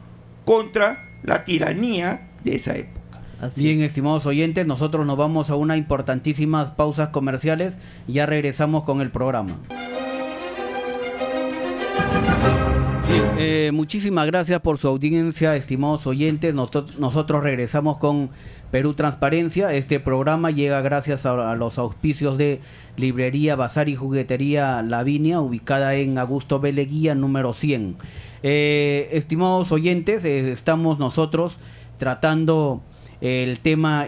S4: contra la tiranía de esa época.
S2: Bien, estimados oyentes, nosotros nos vamos a unas importantísimas pausas comerciales y ya regresamos con el programa. Bien, muchísimas gracias por su audiencia, estimados oyentes. Nosotros regresamos con Perú Transparencia. Este programa llega gracias a los auspicios de Librería, Bazar y Juguetería Lavinia, ubicada en Augusto B. Leguía, número 100. Estimados oyentes, estamos nosotros tratando el tema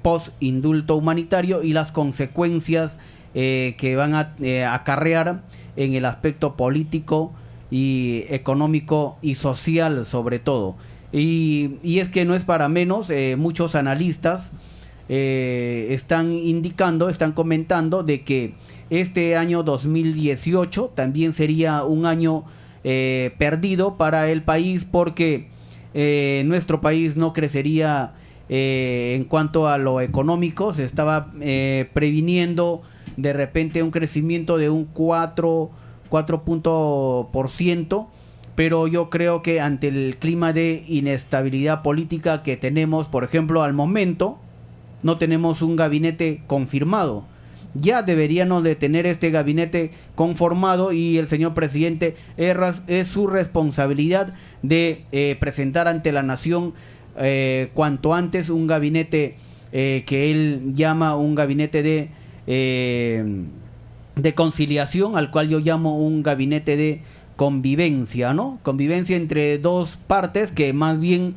S2: post-indulto humanitario y las consecuencias que van a acarrear en el aspecto político y económico y social sobre todo. Y es que no es para menos, muchos analistas están comentando de que este año 2018 también sería un año perdido para el país, porque nuestro país no crecería en cuanto a lo económico. Se estaba previniendo de repente un crecimiento de un 4%, pero yo creo que ante el clima de inestabilidad política que tenemos, por ejemplo, al momento no tenemos un gabinete confirmado. Ya deberíamos de tener este gabinete conformado, y el señor presidente es su responsabilidad de presentar ante la nación cuanto antes un gabinete que él llama un gabinete de conciliación, al cual yo llamo un gabinete de convivencia, ¿no? Convivencia entre dos partes que más bien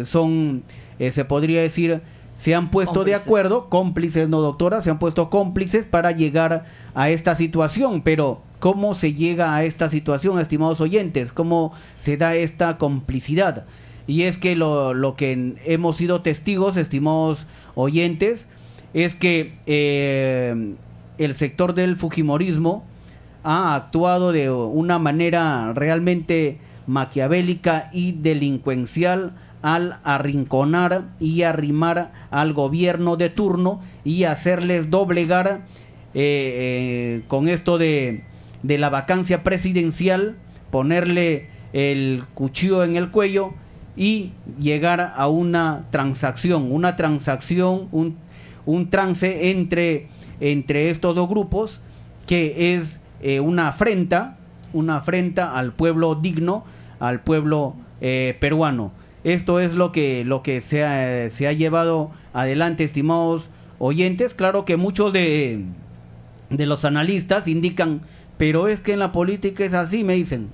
S2: son, se podría decir, se han puesto cómplices. De acuerdo, cómplices, no doctora, se han puesto cómplices para llegar a esta situación. Pero ¿cómo se llega a esta situación, estimados oyentes? ¿Cómo se da esta complicidad? Y es que lo que hemos sido testigos, estimados oyentes, es que el sector del fujimorismo ha actuado de una manera realmente maquiavélica y delincuencial al arrinconar y arrimar al gobierno de turno y hacerles doblegar con esto de la vacancia presidencial, ponerle el cuchillo en el cuello y llegar a una transacción, un trance entre estos dos grupos, que es una afrenta al pueblo digno, al pueblo peruano. Esto es lo que se ha llevado adelante, estimados oyentes. Claro que muchos de los analistas indican, pero es que en la política es así, me dicen.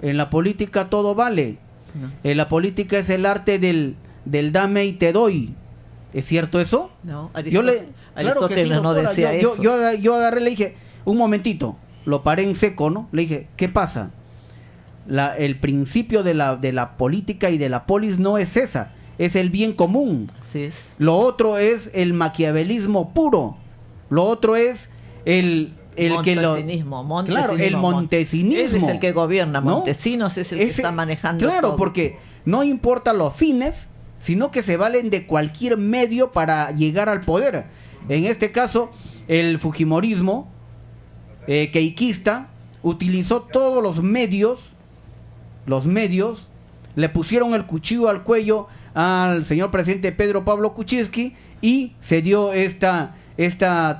S2: En la política todo vale. No. En la política es el arte del dame y te doy. ¿Es cierto eso?
S3: No,
S2: Aristóteles no decía eso. Yo agarré y le dije, un momentito, lo paré en seco, ¿no? Le dije, ¿qué pasa? El principio de la política y de la polis no es esa, es el bien común.
S3: Sí es.
S2: Lo otro es el maquiavelismo puro. Lo otro es el
S3: Montesinismo.
S2: Claro, el montesinismo.
S3: Ese es el que gobierna, ¿no? Montesinos es el que está manejando.
S2: Claro,
S3: todo.
S2: Porque no importa los fines, sino que se valen de cualquier medio para llegar al poder. En este caso, el fujimorismo queiquista utilizó todos los medios, le pusieron el cuchillo al cuello al señor presidente Pedro Pablo Kuczynski y se dio esta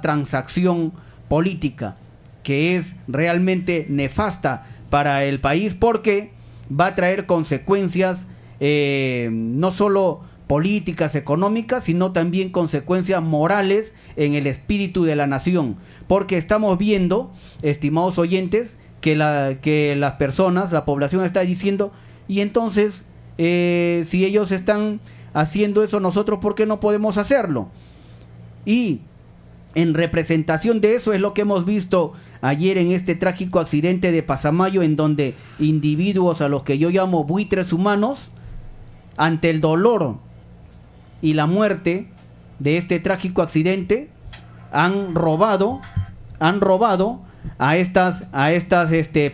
S2: transacción política que es realmente nefasta para el país, porque va a traer consecuencias no solo políticas, económicas, sino también consecuencias morales en el espíritu de la nación, porque estamos viendo, estimados oyentes, que las personas, la población está diciendo, y entonces si ellos están haciendo eso, nosotros ¿por qué no podemos hacerlo? Y en representación de eso es lo que hemos visto ayer en este trágico accidente de Pasamayo, en donde individuos a los que yo llamo buitres humanos, ante el dolor y la muerte de este trágico accidente, han robado a estas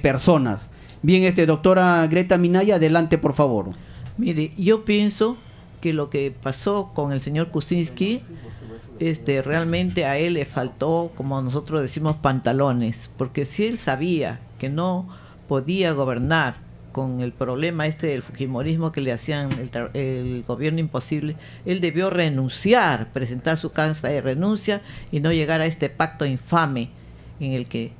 S2: personas. Bien, doctora Greta Minaya, adelante por favor.
S3: Mire, yo pienso que lo que pasó con el señor Kuczynski, realmente a él le faltó, como nosotros decimos, pantalones, porque si él sabía que no podía gobernar con el problema del fujimorismo que le hacían el gobierno imposible, él debió renunciar, presentar su carta de renuncia y no llegar a este pacto infame en el que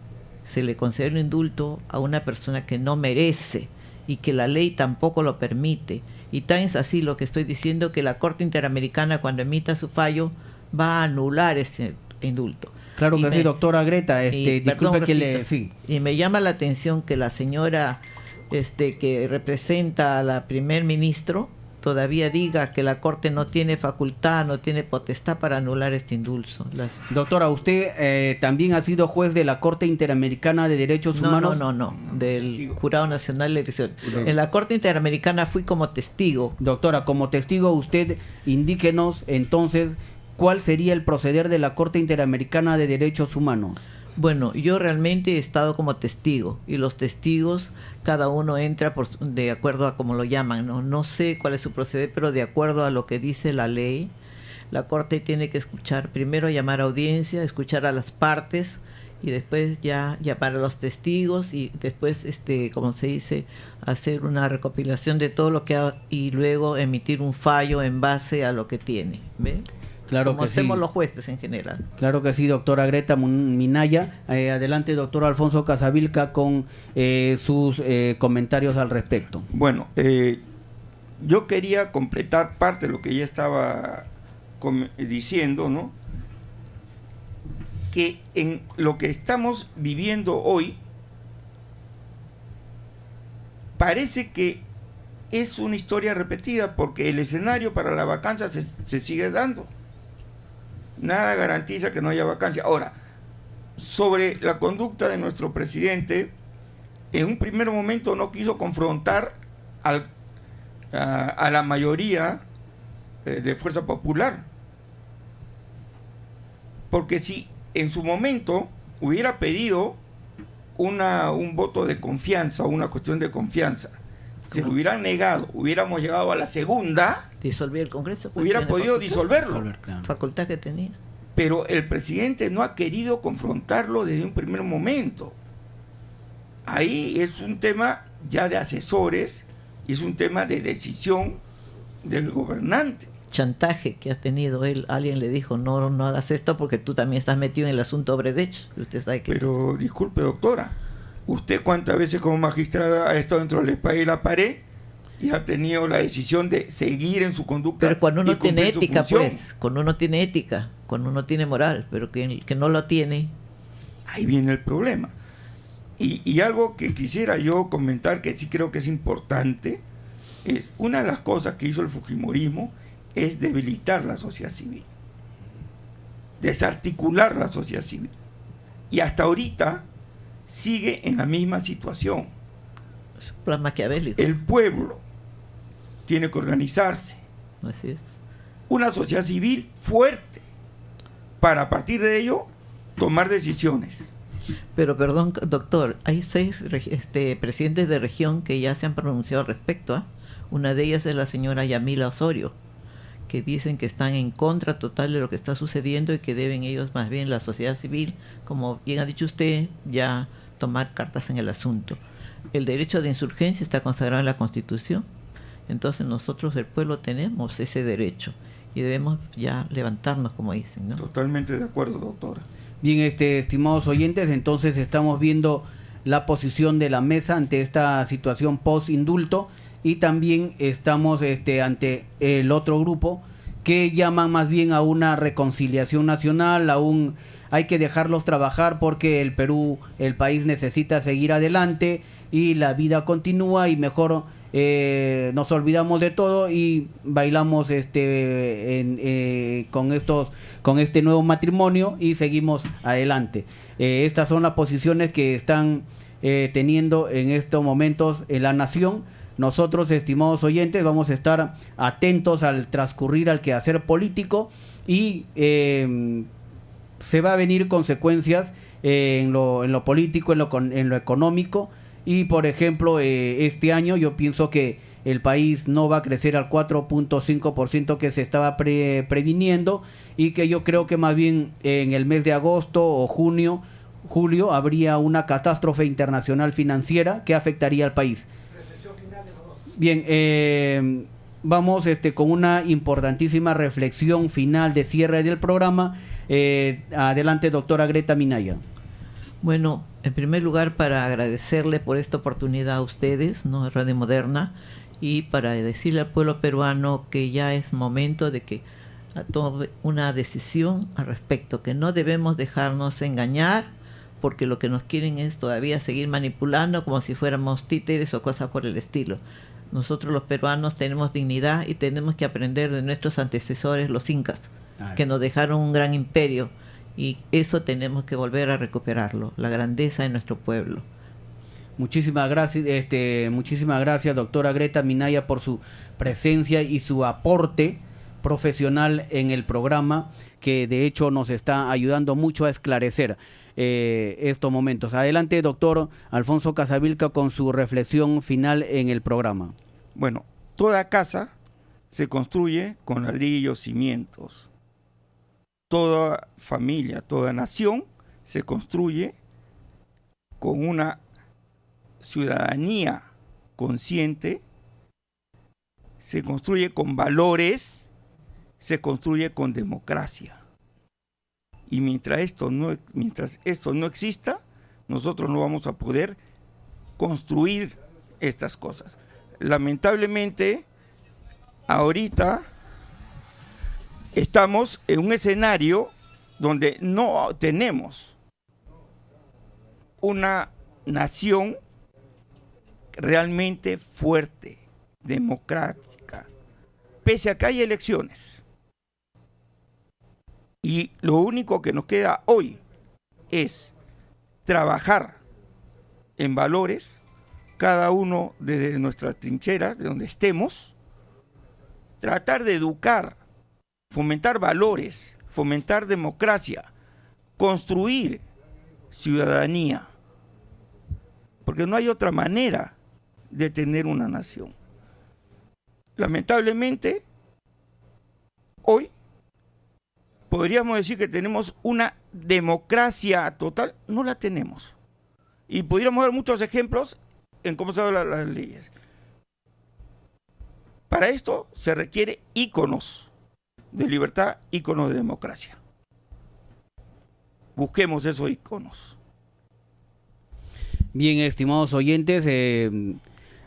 S3: se le concede un indulto a una persona que no merece y que la ley tampoco lo permite. Y tan es así lo que estoy diciendo, que la Corte Interamericana, cuando emita su fallo, va a anular ese indulto.
S2: Claro que sí, doctora Greta, disculpe que sí.
S3: Y me llama la atención que la señora que representa a la primer ministro todavía diga que la Corte no tiene facultad, no tiene potestad para anular este indulto.
S2: Doctora, ¿usted también ha sido juez de la Corte Interamericana de Derechos Humanos?
S3: No, del Jurado Nacional de Elección. En la Corte Interamericana fui como testigo.
S2: Doctora, como testigo, usted indíquenos entonces cuál sería el proceder de la Corte Interamericana de Derechos Humanos.
S3: Bueno, yo realmente he estado como testigo, y los testigos, cada uno entra de acuerdo a como lo llaman, no sé cuál es su proceder, pero de acuerdo a lo que dice la ley, la Corte tiene que escuchar, primero llamar a audiencia, escuchar a las partes, y después ya llamar a los testigos, y después, como se dice, hacer una recopilación de todo lo que ha, y luego emitir un fallo en base a lo que tiene, ¿ve?
S2: Claro,
S3: como
S2: que
S3: hacemos
S2: sí.
S3: Los jueces en general.
S2: Claro que sí, doctora Greta Minaya. Adelante, doctor Alfonso Casavilca, con sus comentarios al respecto.
S4: Bueno, yo quería completar parte de lo que ya estaba diciendo, ¿no? Que en lo que estamos viviendo hoy, parece que es una historia repetida, porque el escenario para la vacancia se sigue dando. Nada garantiza que no haya vacancia. Ahora, sobre la conducta de nuestro presidente, en un primer momento no quiso confrontar a la mayoría de Fuerza Popular, porque si en su momento hubiera pedido un voto de confianza o una cuestión de confianza, se lo hubieran negado, hubiéramos llegado a la segunda,
S3: disolver el Congreso, pues,
S4: hubiera podido disolverlo.
S3: Facultad que tenía.
S4: Pero el presidente no ha querido confrontarlo desde un primer momento. Ahí es un tema ya de asesores y es un tema de decisión del gobernante.
S3: Chantaje que ha tenido él, alguien le dijo, no hagas esto porque tú también estás metido en el asunto Brecht. Usted sabe que...
S4: Pero disculpe, doctora, ¿usted cuántas veces como magistrada ha estado dentro de la espada y la pared y ha tenido la decisión de seguir en su conducta?
S3: Pero cuando uno
S4: y cumplir
S3: tiene
S4: su
S3: ética,
S4: función?
S3: pues, cuando uno tiene ética, cuando uno tiene moral, pero que no lo tiene.
S4: Ahí viene el problema. Y algo que quisiera yo comentar, que sí creo que es importante, es una de las cosas que hizo el fujimorismo es debilitar la sociedad civil, desarticular la sociedad civil. Y hasta ahorita sigue en la misma situación.
S3: Es un plan maquiavélico.
S4: El pueblo tiene que organizarse.
S3: Así es.
S4: Una sociedad civil fuerte para a partir de ello tomar decisiones.
S3: Pero perdón, doctor, hay 6 presidentes de región que ya se han pronunciado al respecto. Una de ellas es la señora Yamila Osorio, que dicen que están en contra total de lo que está sucediendo y que deben ellos, más bien la sociedad civil, como bien ha dicho usted, ya tomar cartas en el asunto. El derecho de insurgencia está consagrado en la Constitución, entonces nosotros, el pueblo, tenemos ese derecho y debemos ya levantarnos, como dicen, ¿no?
S4: Totalmente de acuerdo, doctora.
S2: Bien, estimados oyentes, entonces estamos viendo la posición de la mesa ante esta situación post-indulto y también estamos ante el otro grupo que llaman más bien a una reconciliación nacional, hay que dejarlos trabajar porque el Perú, el país necesita seguir adelante y la vida continúa y mejor nos olvidamos de todo y bailamos con este nuevo matrimonio y seguimos adelante. Estas son las posiciones que están teniendo en estos momentos en la nación. Nosotros, estimados oyentes, vamos a estar atentos al transcurrir, al quehacer político y se va a venir consecuencias en lo político, en lo económico. Y por ejemplo, este año yo pienso que el país no va a crecer al 4.5% que se estaba previniendo y que yo creo que más bien en el mes de agosto o julio habría una catástrofe internacional financiera que afectaría al país. Bien, vamos con una importantísima reflexión final de cierre del programa. Adelante, doctora Greta Minaya.
S3: Bueno, en primer lugar, para agradecerle por esta oportunidad a ustedes, ¿no?, Radio Moderna, y para decirle al pueblo peruano que ya es momento de que tome una decisión al respecto, que no debemos dejarnos engañar, porque lo que nos quieren es todavía seguir manipulando como si fuéramos títeres o cosas por el estilo. Nosotros los peruanos tenemos dignidad y tenemos que aprender de nuestros antecesores, los incas, que nos dejaron un gran imperio. Y eso tenemos que volver a recuperarlo, la grandeza de nuestro pueblo.
S2: Muchísimas gracias, doctora Greta Minaya, por su presencia y su aporte profesional en el programa, que de hecho nos está ayudando mucho a esclarecer estos momentos. Adelante, doctor Alfonso Casavilca, con su reflexión final en el programa.
S4: Bueno, toda casa se construye con ladrillos, cimientos. Toda familia, toda nación se construye con una ciudadanía consciente, se construye con valores, se construye con democracia. Y mientras esto no exista, nosotros no vamos a poder construir estas cosas. Lamentablemente, ahorita estamos en un escenario donde no tenemos una nación realmente fuerte, democrática, pese a que hay elecciones. Y lo único que nos queda hoy es trabajar en valores, cada uno desde nuestra trinchera, de donde estemos, tratar de educar, fomentar valores, fomentar democracia, construir ciudadanía, porque no hay otra manera de tener una nación. Lamentablemente, hoy podríamos decir que tenemos una democracia total, no la tenemos. Y podríamos dar muchos ejemplos en cómo se hablan las leyes. Para esto se requiere íconos de libertad, íconos de democracia. Busquemos esos íconos.
S2: Bien, estimados oyentes,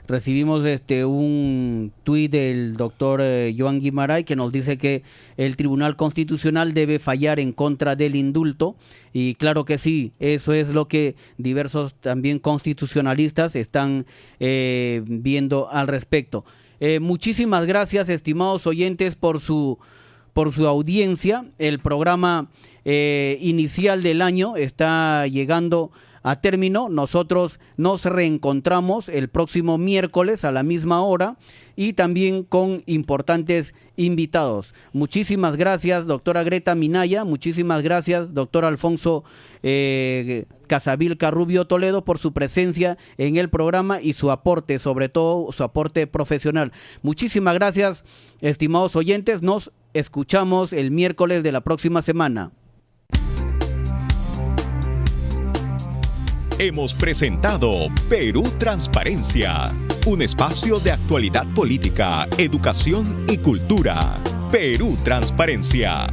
S2: recibimos un tuit del doctor Joan Guimarães que nos dice que el Tribunal Constitucional debe fallar en contra del indulto, y claro que sí, eso es lo que diversos también constitucionalistas están viendo al respecto. Muchísimas gracias, estimados oyentes, por su audiencia. El programa inicial del año está llegando a término. Nosotros nos reencontramos el próximo miércoles a la misma hora y también con importantes invitados. Muchísimas gracias, doctora Greta Minaya. Muchísimas gracias, doctor Alfonso Casavilca Rubio Toledo, por su presencia en el programa y su aporte, sobre todo su aporte profesional. Muchísimas gracias, estimados oyentes. Nos escuchamos el miércoles de la próxima semana.
S1: Hemos presentado Perú Transparencia, un espacio de actualidad política, educación y cultura. Perú Transparencia.